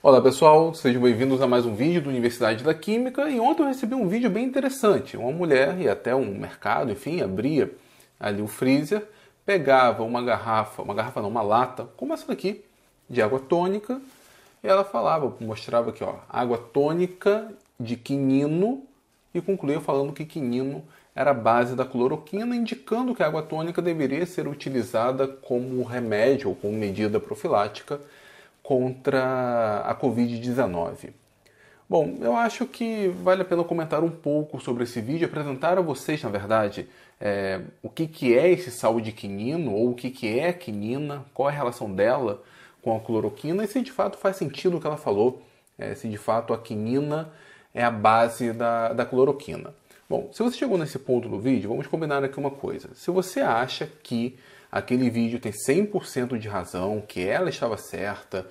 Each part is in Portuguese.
Olá pessoal, sejam bem-vindos a mais um vídeo da Universidade da Química. E ontem eu recebi um vídeo bem interessante. Uma mulher e até um mercado, enfim, abria ali o freezer, pegava uma garrafa não, uma lata, como essa daqui, de água tônica, e ela falava, mostrava aqui, ó, água tônica de quinino, e concluía falando que quinino era a base da cloroquina, indicando que a água tônica deveria ser utilizada como remédio ou como medida profilática contra a Covid-19. Bom, eu acho que vale a pena comentar um pouco sobre esse vídeo, apresentar a vocês, na verdade, o que é esse sal de quinino, ou o que é a quinina, qual é a relação dela com a cloroquina, e se de fato faz sentido o que ela falou, se de fato a quinina é a base da cloroquina. Bom, se você chegou nesse ponto do vídeo, vamos combinar aqui uma coisa. Se você acha que aquele vídeo tem 100% de razão, que ela estava certa,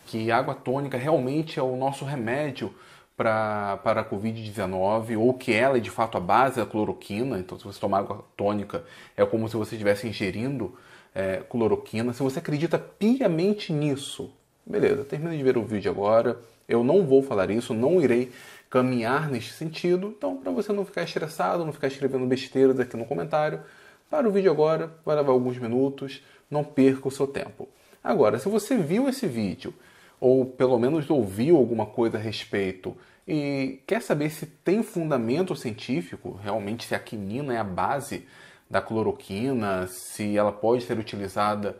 que água tônica realmente é o nosso remédio para a Covid-19, ou que ela é de fato a base da cloroquina, então se você tomar água tônica é como se você estivesse ingerindo cloroquina. Se você acredita piamente nisso, beleza, termina de ver o vídeo agora. Eu não vou falar isso, não irei caminhar neste sentido, então para você não ficar estressado, não ficar escrevendo besteiras aqui no comentário, para o vídeo agora, vai levar alguns minutos, não perca o seu tempo. Agora, se você viu esse vídeo, ou pelo menos ouviu alguma coisa a respeito, e quer saber se tem fundamento científico, realmente se a quinina é a base da cloroquina, se ela pode ser utilizada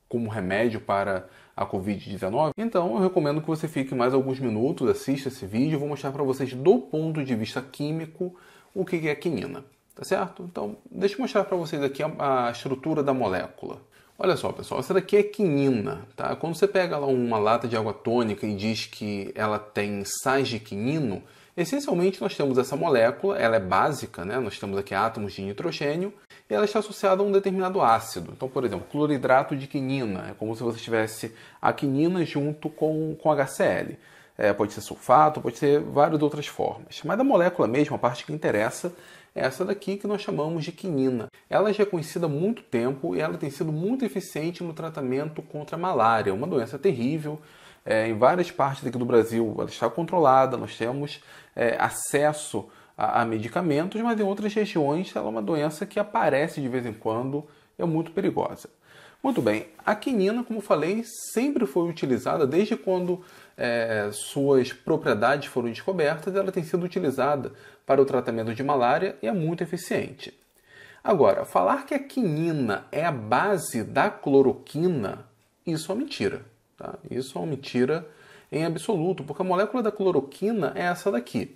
como remédio para a Covid-19, então eu recomendo que você fique mais alguns minutos, assista esse vídeo, eu vou mostrar para vocês do ponto de vista químico o que é a quinina. Tá certo? Então, deixa eu mostrar para vocês aqui a estrutura da molécula. Olha só, pessoal, essa daqui é quinina, tá? Quando você pega lá uma lata de água tônica e diz que ela tem sais de quinino, essencialmente nós temos essa molécula, ela é básica, né? Nós temos aqui átomos de nitrogênio e ela está associada a um determinado ácido. Então, por exemplo, cloridrato de quinina, é como se você tivesse a quinina junto com HCl. Pode ser sulfato, pode ser várias outras formas. Mas a molécula mesmo, a parte que interessa, é essa daqui que nós chamamos de quinina. Ela já é conhecida há muito tempo e ela tem sido muito eficiente no tratamento contra a malária, uma doença terrível. Em várias partes aqui do Brasil ela está controlada, nós temos acesso a medicamentos, mas em outras regiões ela é uma doença que aparece de vez em quando e é muito perigosa. Muito bem, a quinina, como falei, sempre foi utilizada desde quando suas propriedades foram descobertas. Ela tem sido utilizada para o tratamento de malária e é muito eficiente. Agora, falar que a quinina é a base da cloroquina, isso é uma mentira. Tá? Isso é uma mentira em absoluto, porque a molécula da cloroquina é essa daqui.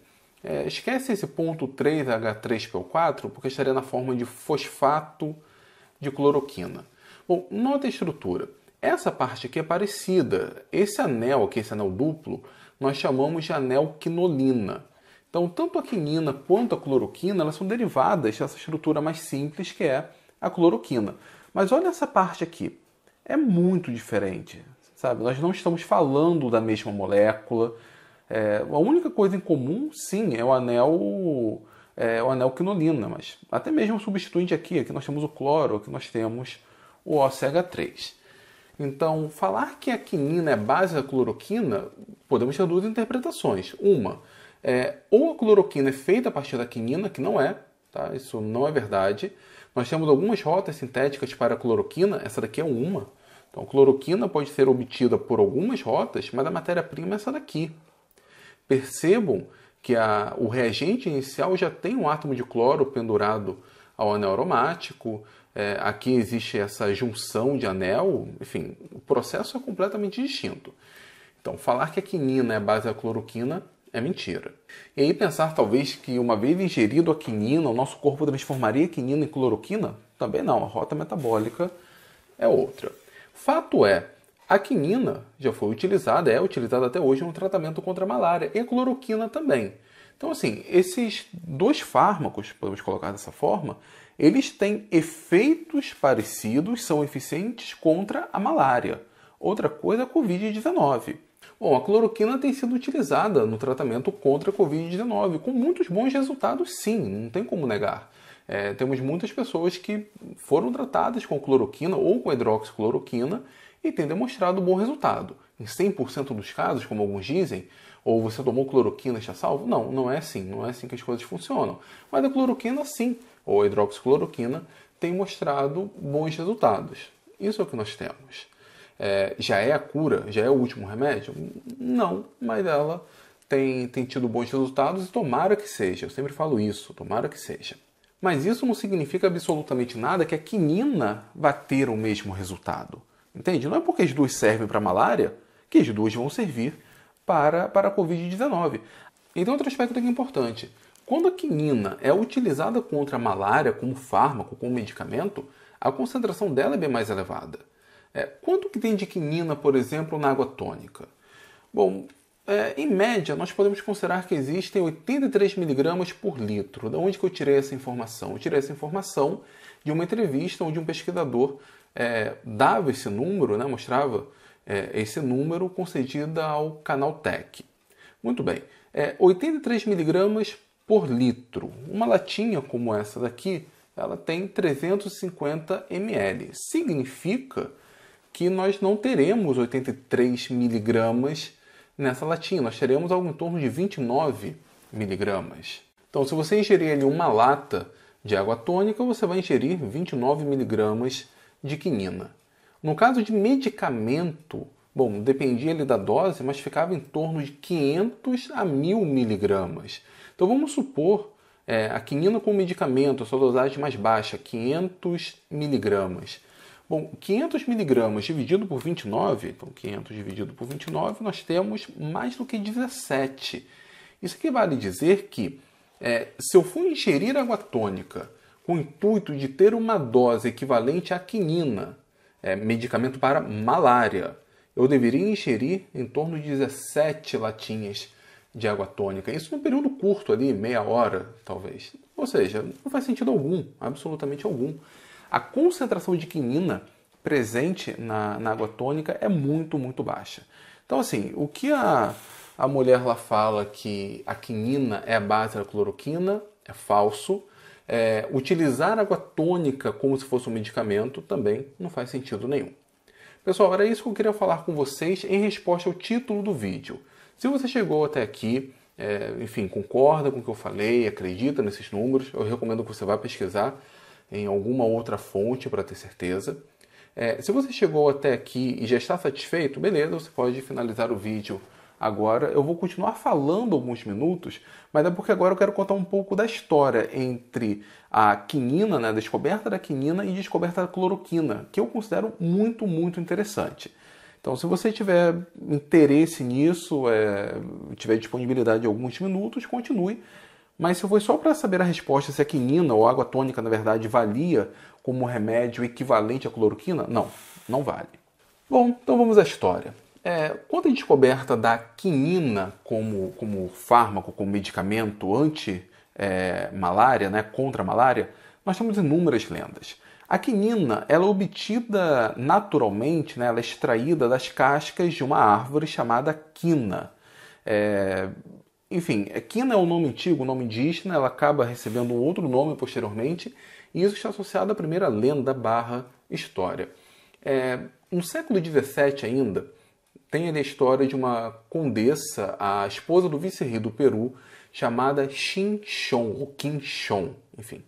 Esquece esse ponto 3H3PO4, porque estaria na forma de fosfato de cloroquina. Bom, nota a estrutura. Essa parte aqui é parecida. Esse anel aqui, esse anel duplo, nós chamamos de anel quinolina. Então, tanto a quinina quanto a cloroquina, elas são derivadas dessa estrutura mais simples que é a cloroquina. Mas olha essa parte aqui. É muito diferente, sabe? Nós não estamos falando da mesma molécula. A única coisa em comum, sim, é o anel quinolina, mas até mesmo o substituinte aqui nós temos o cloro, aqui nós temos o OCH3. Então, falar que a quinina é base da cloroquina, podemos ter duas interpretações. Uma, ou a cloroquina é feita a partir da quinina, que não é, tá? Isso não é verdade. Nós temos algumas rotas sintéticas para a cloroquina, essa daqui é uma. Então, a cloroquina pode ser obtida por algumas rotas, mas a matéria-prima é essa daqui. Percebam que o reagente inicial já tem um átomo de cloro pendurado ao anel aromático. Aqui existe essa junção de anel, enfim, o processo é completamente distinto. Então, falar que a quinina é a base da cloroquina é mentira. E aí pensar talvez que uma vez ingerido a quinina, o nosso corpo transformaria a quinina em cloroquina? Também não, a rota metabólica é outra. Fato é, a quinina já foi utilizada, é utilizada até hoje no tratamento contra a malária, e a cloroquina também. Então, assim, esses dois fármacos, podemos colocar dessa forma, eles têm efeitos parecidos, são eficientes contra a malária. Outra coisa é a Covid-19. Bom, a cloroquina tem sido utilizada no tratamento contra a Covid-19, com muitos bons resultados, sim, não tem como negar. Temos muitas pessoas que foram tratadas com cloroquina ou com hidroxicloroquina e tem demonstrado bom resultado. Em 100% dos casos, como alguns dizem, ou você tomou cloroquina e está salvo? Não, não é assim. Não é assim que as coisas funcionam. Mas a cloroquina, sim, ou a hidroxicloroquina, tem mostrado bons resultados. Isso é o que nós temos. Já é a cura? Já é o último remédio? Não, mas ela tem tido bons resultados e tomara que seja. Eu sempre falo isso, tomara que seja. Mas isso não significa absolutamente nada que a quinina vá ter o mesmo resultado. Entende? Não é porque as duas servem para a malária que as duas vão servir para a Covid-19. Então, outro aspecto aqui importante. Quando a quinina é utilizada contra a malária como fármaco, como medicamento, a concentração dela é bem mais elevada. Quanto que tem de quinina, por exemplo, na água tônica? Bom, em média, nós podemos considerar que existem 83 miligramas por litro. De onde que eu tirei essa informação? Eu tirei essa informação de uma entrevista onde um pesquisador dava esse número, né, mostrava esse número concedido ao Canaltech. Muito bem, 83 miligramas por litro. Uma latinha como essa daqui, ela tem 350 ml. Significa que nós não teremos 83 miligramas nessa latinha. Nós teremos algo em torno de 29 miligramas. Então, se você ingerir ali uma lata de água tônica, você vai ingerir 29 miligramas de quinina. No caso de medicamento, bom, dependia ali da dose, mas ficava em torno de 500 a 1000 miligramas. Então, vamos supor a quinina com medicamento, a sua dosagem mais baixa, 500 miligramas. Bom, 500 miligramas dividido por 29, então 500 dividido por 29, nós temos mais do que 17. Isso equivale a dizer que, se eu for ingerir água tônica com o intuito de ter uma dose equivalente à quinina, medicamento para malária, eu deveria ingerir em torno de 17 latinhas de água tônica. Isso num período curto ali, meia hora, talvez. Ou seja, não faz sentido algum, absolutamente algum. A concentração de quinina presente na água tônica é muito, muito baixa. Então, assim, o que a mulher lá fala que a quinina é a base da cloroquina é falso. Utilizar água tônica como se fosse um medicamento também não faz sentido nenhum. Pessoal, era isso que eu queria falar com vocês em resposta ao título do vídeo. Se você chegou até aqui, enfim, concorda com o que eu falei, acredita nesses números, eu recomendo que você vá pesquisar em alguma outra fonte para ter certeza. Se você chegou até aqui e já está satisfeito, beleza, você pode finalizar o vídeo agora. Eu vou continuar falando alguns minutos, mas é porque agora eu quero contar um pouco da história entre a quinina, né, a descoberta da quinina e a descoberta da cloroquina, que eu considero muito, muito interessante. Então, se você tiver interesse nisso, tiver disponibilidade de alguns minutos, continue. Mas se foi só para saber a resposta se a quinina ou água tônica, na verdade, valia como remédio equivalente à cloroquina, não vale. Bom, então vamos à história. Quando a descoberta da quinina como fármaco, como medicamento anti-malária, né, contra a malária, nós temos inúmeras lendas. A quinina ela é obtida naturalmente, né, ela é extraída das cascas de uma árvore chamada quina. Enfim, quina é um nome antigo, um nome indígena, ela acaba recebendo um outro nome posteriormente, e isso está associado à primeira lenda / história. No século XVII ainda, tem ali a história de uma condessa, a esposa do vice-rei do Peru, chamada Chinchon, ou Quinchon, enfim.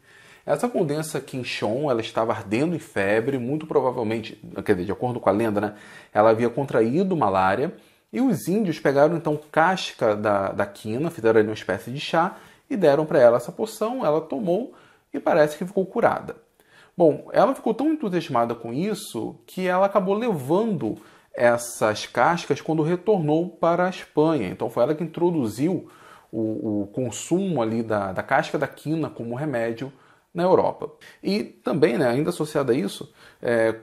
Essa condessa Quinchon, ela estava ardendo em febre, muito provavelmente, quer dizer, de acordo com a lenda, né, ela havia contraído malária, e os índios pegaram então casca da quina, fizeram ali uma espécie de chá e deram para ela essa poção, ela tomou e parece que ficou curada. Bom, ela ficou tão entusiasmada com isso que ela acabou levando essas cascas quando retornou para a Espanha. Então foi ela que introduziu o consumo ali da casca da quina como remédio na Europa. E também, né, ainda associado a isso,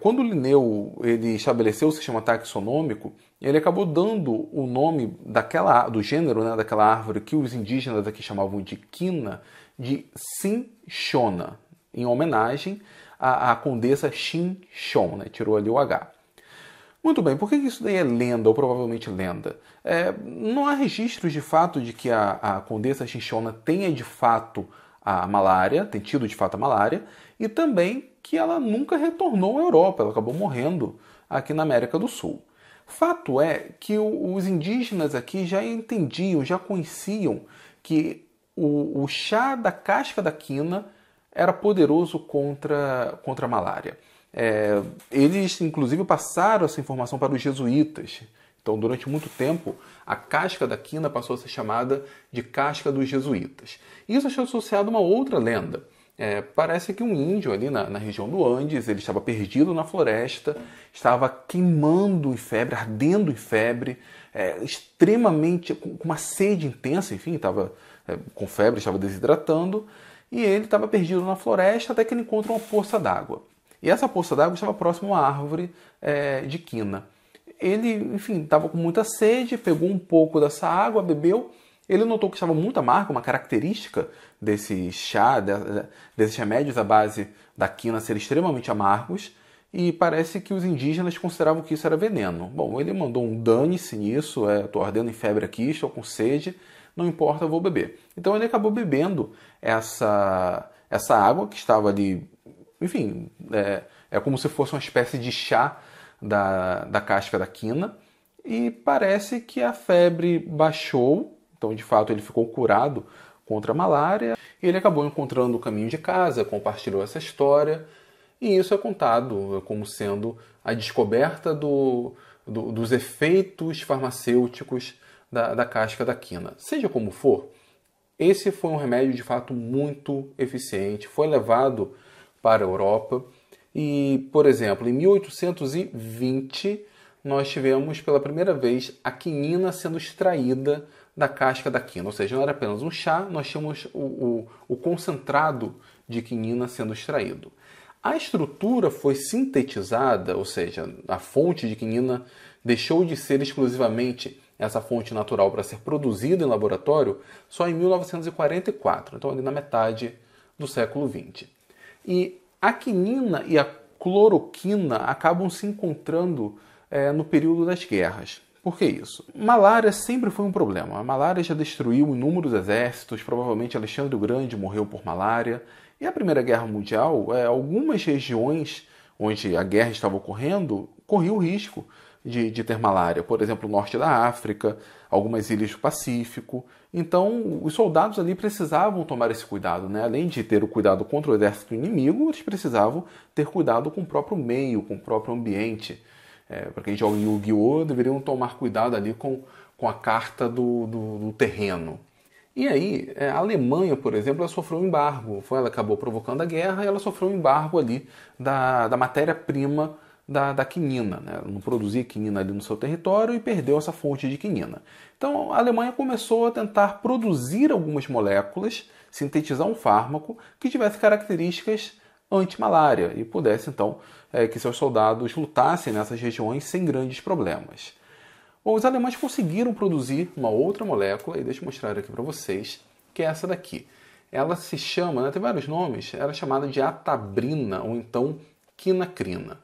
quando Linneu ele estabeleceu o sistema taxonômico, ele acabou dando o nome do gênero, né, daquela árvore que os indígenas aqui chamavam de quina, de cinchona, em homenagem à condessa Chinchon, né, tirou ali o H. Muito bem, por que isso daí é lenda, ou provavelmente lenda? Não há registros de fato de que a condessa Chinchona tenha de fato a malária, tem tido de fato a malária, e também que ela nunca retornou à Europa, ela acabou morrendo aqui na América do Sul. Fato é que os indígenas aqui já entendiam, já conheciam que o chá da casca da quina era poderoso contra a malária. Eles, inclusive, passaram essa informação para os jesuítas. Então, durante muito tempo, a casca da quina passou a ser chamada de casca dos jesuítas. Isso está associado a uma outra lenda. Parece que um índio ali na região do Andes, ele estava perdido na floresta, estava queimando em febre, ardendo em febre, extremamente, com uma sede intensa, enfim, estava com febre, estava desidratando, e ele estava perdido na floresta até que ele encontra uma poça d'água. E essa poça d'água estava próxima a uma árvore de quina. Ele, enfim, estava com muita sede, pegou um pouco dessa água, bebeu. Ele notou que estava muito amargo, uma característica desse chá, desses remédios à base da quina serem extremamente amargos, e parece que os indígenas consideravam que isso era veneno. Bom, ele mandou um dane-se nisso, estou ardendo em febre aqui, estou com sede, não importa, eu vou beber. Então ele acabou bebendo essa água que estava ali, enfim, é como se fosse uma espécie de chá da casca da quina, e parece que a febre baixou. Então, de fato, ele ficou curado contra a malária. E ele acabou encontrando o caminho de casa, compartilhou essa história. E isso é contado como sendo a descoberta dos efeitos farmacêuticos da casca da quina. Seja como for, esse foi um remédio, de fato, muito eficiente. Foi levado para a Europa. E, por exemplo, em 1820, nós tivemos pela primeira vez a quinina sendo extraída da casca da quina. Ou seja, não era apenas um chá, nós tínhamos o concentrado de quinina sendo extraído. A estrutura foi sintetizada, ou seja, a fonte de quinina deixou de ser exclusivamente essa fonte natural para ser produzida em laboratório só em 1944, então ali na metade do século XX. E a quinina e a cloroquina acabam se encontrando no período das guerras. Por que isso? Malária sempre foi um problema. A malária já destruiu inúmeros exércitos, provavelmente Alexandre o Grande morreu por malária. E a Primeira Guerra Mundial, algumas regiões onde a guerra estava ocorrendo, corriam o risco de ter malária. Por exemplo, o norte da África, algumas ilhas do Pacífico. Então, os soldados ali precisavam tomar esse cuidado, né? Além de ter o cuidado contra o exército inimigo, eles precisavam ter cuidado com o próprio meio, com o próprio ambiente. Para quem joga em Yu-Gi-Oh!, deveriam tomar cuidado ali com a carta do terreno. E aí, a Alemanha, por exemplo, ela sofreu um embargo. Ela acabou provocando a guerra e ela sofreu um embargo ali da matéria-prima da quinina. Né? Ela não produzia quinina ali no seu território e perdeu essa fonte de quinina. Então, a Alemanha começou a tentar produzir algumas moléculas, sintetizar um fármaco que tivesse características anti-malária e pudesse, então, que seus soldados lutassem nessas regiões sem grandes problemas. Bom, os alemães conseguiram produzir uma outra molécula, e deixa eu mostrar aqui para vocês, que é essa daqui. Ela se chama, tem vários nomes, era chamada de atabrina ou então quinacrina.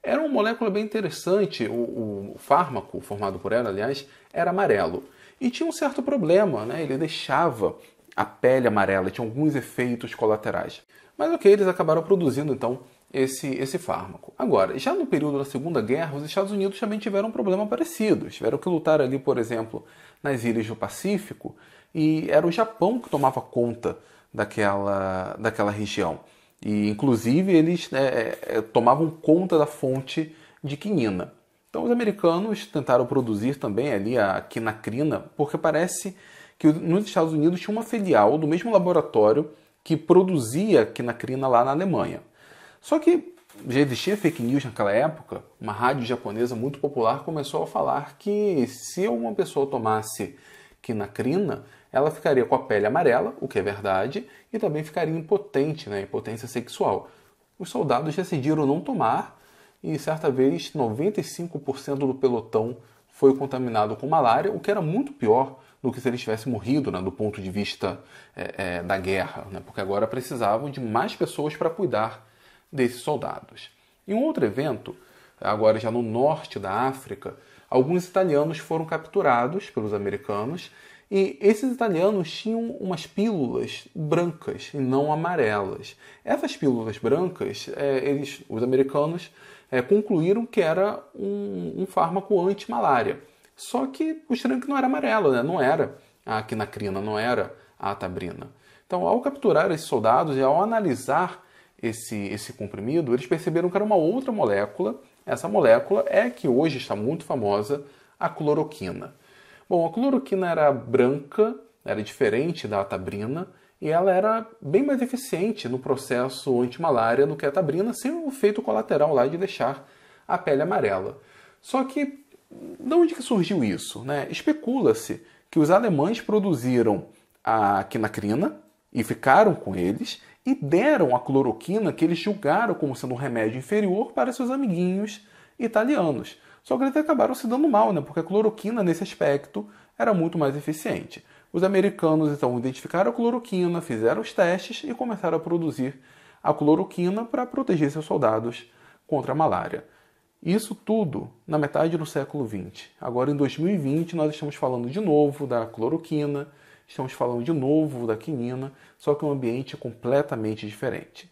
Era uma molécula bem interessante, o fármaco formado por ela, aliás, era amarelo. E tinha um certo problema, né? Ele deixava a pele amarela, tinha alguns efeitos colaterais. Mas ok, eles acabaram produzindo então esse fármaco. Agora, já no período da Segunda Guerra, os Estados Unidos também tiveram um problema parecido. Tiveram que lutar ali, por exemplo, nas ilhas do Pacífico, e era o Japão que tomava conta daquela região. E, inclusive, eles tomavam conta da fonte de quinina. Então, os americanos tentaram produzir também ali a quinacrina, porque parece que nos Estados Unidos tinha uma filial do mesmo laboratório que produzia quinacrina lá na Alemanha. Só que já existia fake news naquela época. Uma rádio japonesa muito popular começou a falar que se uma pessoa tomasse quinacrina, ela ficaria com a pele amarela, o que é verdade, e também ficaria impotente, né, impotência sexual. Os soldados decidiram não tomar e certa vez 95% do pelotão foi contaminado com malária, o que era muito pior do que se eles tivessem morrido, né, do ponto de vista da guerra, né, porque agora precisavam de mais pessoas para cuidar desses soldados. Em um outro evento, agora já no norte da África, alguns italianos foram capturados pelos americanos e esses italianos tinham umas pílulas brancas e não amarelas. Essas pílulas brancas, os americanos concluíram que era um fármaco anti-malária. Só que o estranho é que não era amarelo, né? Não era a quinacrina, não era a atabrina. Então, ao capturar esses soldados e ao analisar esse comprimido, eles perceberam que era uma outra molécula. Essa molécula é que hoje está muito famosa, a cloroquina. Bom, a cloroquina era branca, era diferente da atabrina, e ela era bem mais eficiente no processo antimalária do que a atabrina, sem o efeito colateral lá de deixar a pele amarela. Só que, de onde que surgiu isso, né? Especula-se que os alemães produziram a quinacrina e ficaram com eles, e deram a cloroquina que eles julgaram como sendo um remédio inferior para seus amiguinhos italianos. Só que eles acabaram se dando mal, né? Porque a cloroquina, nesse aspecto, era muito mais eficiente. Os americanos, então, identificaram a cloroquina, fizeram os testes e começaram a produzir a cloroquina para proteger seus soldados contra a malária. Isso tudo na metade do século XX. Agora, em 2020, nós estamos falando de novo da cloroquina, estamos falando de novo da quinina, só que um ambiente completamente diferente.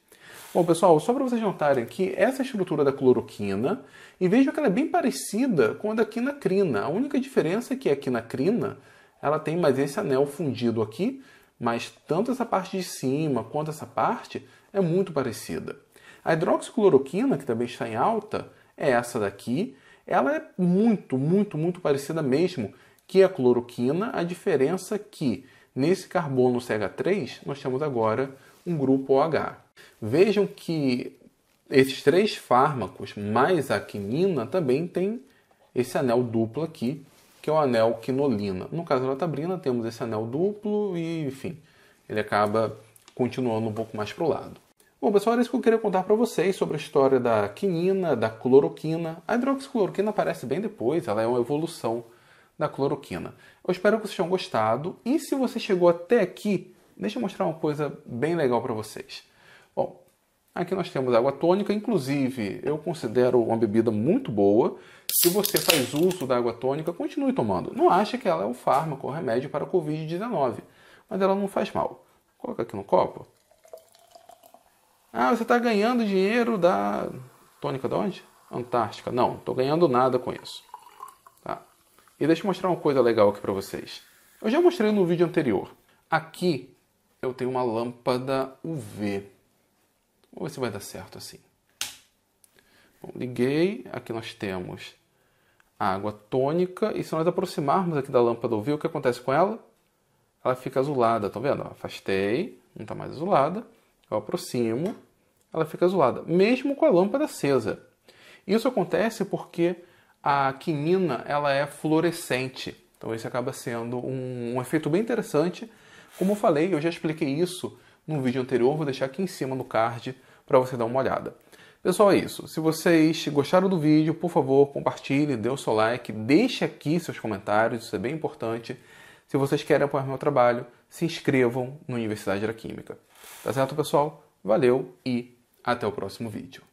Bom, pessoal, só para vocês notarem que essa estrutura da cloroquina, e vejam que ela é bem parecida com a da quinacrina. A única diferença é que a quinacrina ela tem mais esse anel fundido aqui, mas tanto essa parte de cima quanto essa parte é muito parecida. A hidroxicloroquina, que também está em alta, é essa daqui. Ela é muito, muito, muito parecida mesmo que a cloroquina. A diferença é que nesse carbono CH3 nós temos agora um grupo OH. Vejam que esses três fármacos mais a quinina também tem esse anel duplo aqui, que é o anel quinolina. No caso da atabrina temos esse anel duplo e, enfim, ele acaba continuando um pouco mais para o lado. Bom, pessoal, era isso que eu queria contar para vocês sobre a história da quinina, da cloroquina. A hidroxicloroquina aparece bem depois, ela é uma evolução da cloroquina. Eu espero que vocês tenham gostado. E se você chegou até aqui, deixa eu mostrar uma coisa bem legal para vocês. Bom, aqui nós temos água tônica, inclusive eu considero uma bebida muito boa. Se você faz uso da água tônica, continue tomando. Não ache que ela é um fármaco ou remédio para a Covid-19, mas ela não faz mal. Coloca aqui no copo. Ah, você está ganhando dinheiro da tônica de onde? Antártica. Não, estou ganhando nada com isso. Tá? E deixa eu mostrar uma coisa legal aqui para vocês. Eu já mostrei no vídeo anterior. Aqui eu tenho uma lâmpada UV. Vamos ver se vai dar certo assim. Bom, liguei. Aqui nós temos a água tônica. E se nós aproximarmos aqui da lâmpada UV, o que acontece com ela? Ela fica azulada. Estão vendo? Afastei. Não está mais azulada. Eu aproximo. Ela fica azulada. Mesmo com a lâmpada acesa. Isso acontece porque a quinina ela é fluorescente. Então esse acaba sendo um efeito bem interessante. Como eu falei, eu já expliquei isso no vídeo anterior. Vou deixar aqui em cima no card para você dar uma olhada. Pessoal, é isso. Se vocês gostaram do vídeo, por favor, compartilhe, dê o seu like, deixe aqui seus comentários, isso é bem importante. Se vocês querem apoiar meu trabalho, se inscrevam no Universidade da Química. Tá certo, pessoal? Valeu e até o próximo vídeo.